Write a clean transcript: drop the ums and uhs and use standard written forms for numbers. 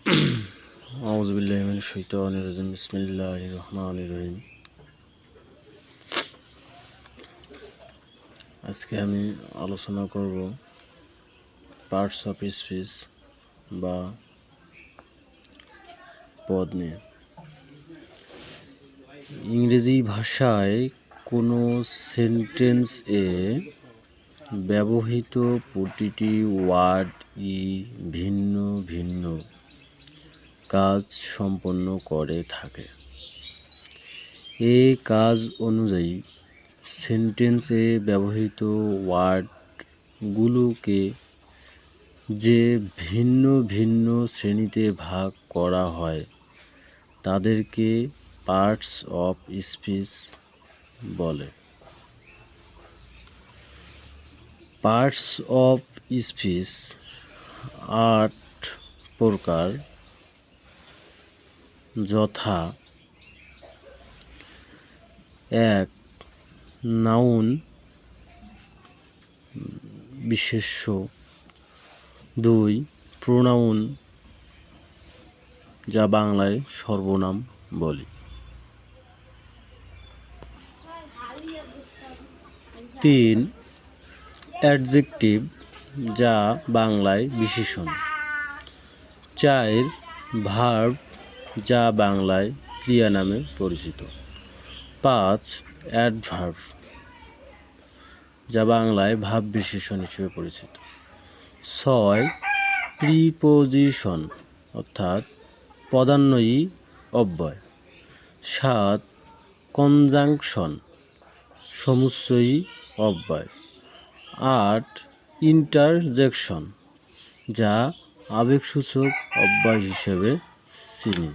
আউযুবিল্লাহি মিনাশ শাইতানির রাজিম বিসমিল্লাহির রহমানির রহিম। আজকে আমি আলোচনা করব পার্টস অফ স্পিচ বা পদ নিয়ে। ইংরেজি ভাষায় কোনো সেন্টেন্সে ব্যবহৃত প্রতিটি ওয়ার্ড ভিন্ন ভিন্ন কাজ সম্পন্ন করে থাকে। এই কাজ অনুযায়ী সেন্টেন্সে ব্যবহৃত ওয়ার্ডগুলোকে যে ভিন্ন ভিন্ন শ্রেণীতে ভাগ করা হয় তাদেরকে পার্টস অফ স্পিচ বলে। পার্টস অফ স্পিচ 8 প্রকার, যথা: 1. নাউন বিশেষ্য। 2. প্রোনাউন, যা বাংলায় সর্বনাম বলি। 3. অ্যাডজেক্টিভ, যা বাংলায় বিশেষণ। 4. ভার্ব, যা বাংলায় ক্রিয়া নামে পরিচিত। 5. অ্যাডভার্ব, যা বাংলায় ভাব বিশেষণ হিসেবে পরিচিত। 6. প্রিপোজিশন, অর্থাৎ পদান্বয়ী অব্যয়। 7. কনজাংশন, সমুচ্চয়ী অব্যয়। 8. ইন্টারজেকশন, যা আবেগসূচক অব্যয় হিসেবে চিনি।